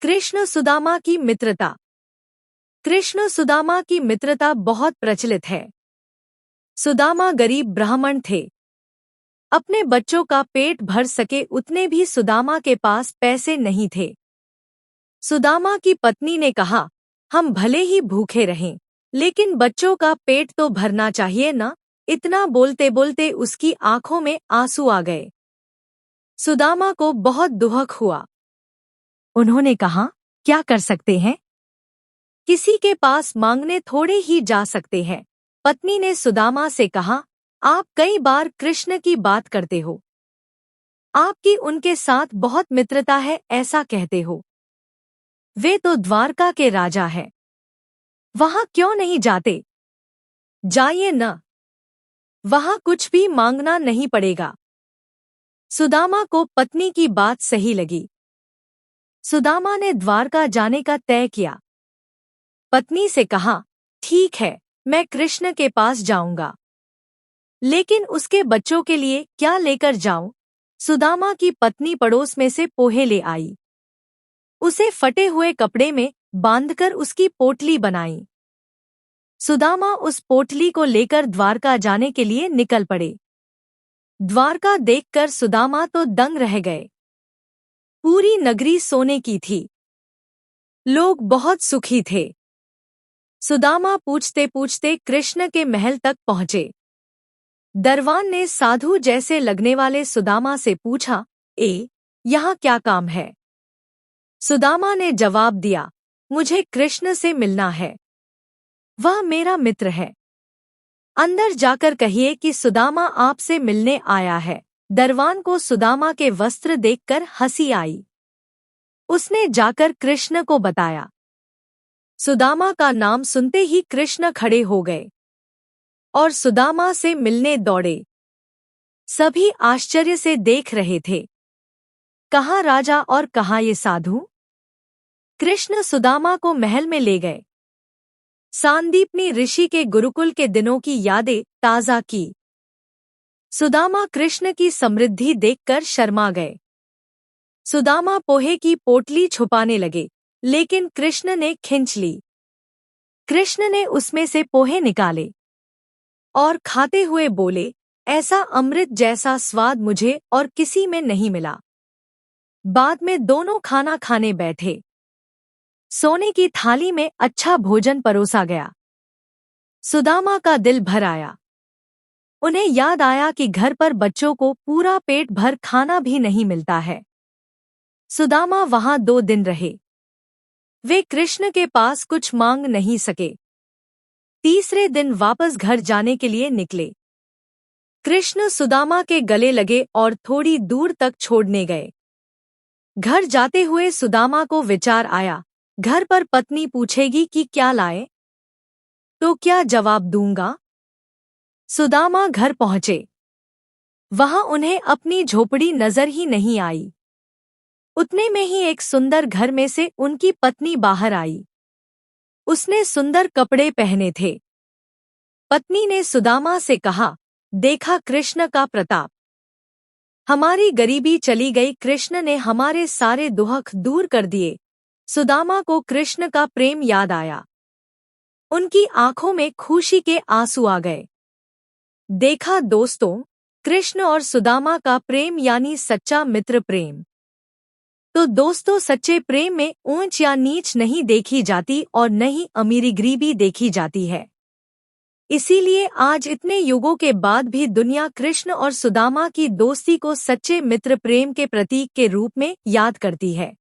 कृष्ण सुदामा की मित्रता। कृष्ण सुदामा की मित्रता बहुत प्रचलित है। सुदामा गरीब ब्राह्मण थे। अपने बच्चों का पेट भर सके उतने भी सुदामा के पास पैसे नहीं थे। सुदामा की पत्नी ने कहा, हम भले ही भूखे रहें, लेकिन बच्चों का पेट तो भरना चाहिए ना। इतना बोलते बोलते उसकी आंखों में आंसू आ गए। सुदामा को बहुत दुख हुआ। उन्होंने कहा, क्या कर सकते हैं? किसी के पास मांगने थोड़े ही जा सकते हैं। पत्नी ने सुदामा से कहा, आप कई बार कृष्ण की बात करते हो। आपकी उनके साथ बहुत मित्रता है ऐसा कहते हो। वे तो द्वारका के राजा हैं। वहां क्यों नहीं जाते? जाइए न। वहां कुछ भी मांगना नहीं पड़ेगा। सुदामा को पत्नी की बात सही लगी। सुदामा ने द्वारका जाने का तय किया। पत्नी से कहा, ठीक है, मैं कृष्ण के पास जाऊंगा, लेकिन उसके बच्चों के लिए क्या लेकर जाऊं? सुदामा की पत्नी पड़ोस में से पोहे ले आई। उसे फटे हुए कपड़े में बांधकर उसकी पोटली बनाई। सुदामा उस पोटली को लेकर द्वारका जाने के लिए निकल पड़े। द्वारका देखकर सुदामा तो दंग रह गए। पूरी नगरी सोने की थी। लोग बहुत सुखी थे। सुदामा पूछते पूछते कृष्ण के महल तक पहुंचे। दरवान ने साधु जैसे लगने वाले सुदामा से पूछा, यहाँ क्या काम है? सुदामा ने जवाब दिया, मुझे कृष्ण से मिलना है। वह मेरा मित्र है। अंदर जाकर कहिए कि सुदामा आपसे मिलने आया है। दरवान को सुदामा के वस्त्र देखकर हंसी आई। उसने जाकर कृष्ण को बताया। सुदामा का नाम सुनते ही कृष्ण खड़े हो गए और सुदामा से मिलने दौड़े। सभी आश्चर्य से देख रहे थे। कहाँ राजा और कहाँ ये साधु? कृष्ण सुदामा को महल में ले गए। सांदीपनी ऋषि के गुरुकुल के दिनों की यादें ताज़ा की। सुदामा कृष्ण की समृद्धि देखकर शर्मा गए। सुदामा पोहे की पोटली छुपाने लगे, लेकिन कृष्ण ने खींच ली। कृष्ण ने उसमें से पोहे निकाले और खाते हुए बोले, ऐसा अमृत जैसा स्वाद मुझे और किसी में नहीं मिला। बाद में दोनों खाना खाने बैठे। सोने की थाली में अच्छा भोजन परोसा गया। सुदामा का दिल भर आया। उन्हें याद आया कि घर पर बच्चों को पूरा पेट भर खाना भी नहीं मिलता है। सुदामा वहां 2 दिन रहे। वे कृष्ण के पास कुछ मांग नहीं सके। तीसरे दिन वापस घर जाने के लिए निकले। कृष्ण सुदामा के गले लगे और थोड़ी दूर तक छोड़ने गए। घर जाते हुए सुदामा को विचार आया, घर पर पत्नी पूछेगी कि क्या लाए, तो क्या जवाब दूंगा? सुदामा घर पहुंचे। वहां उन्हें अपनी झोपड़ी नजर ही नहीं आई। उतने में ही एक सुंदर घर में से उनकी पत्नी बाहर आई। उसने सुंदर कपड़े पहने थे। पत्नी ने सुदामा से कहा, देखा कृष्ण का प्रताप। हमारी गरीबी चली गई। कृष्ण ने हमारे सारे दुख दूर कर दिए। सुदामा को कृष्ण का प्रेम याद आया। उनकी आंखों में खुशी के आंसू आ गए। देखा दोस्तों, कृष्ण और सुदामा का प्रेम यानी सच्चा मित्र प्रेम। तो दोस्तों, सच्चे प्रेम में ऊंच या नीच नहीं देखी जाती और न ही अमीरी गरीबी देखी जाती है। इसीलिए आज इतने युगों के बाद भी दुनिया कृष्ण और सुदामा की दोस्ती को सच्चे मित्र प्रेम के प्रतीक के रूप में याद करती है।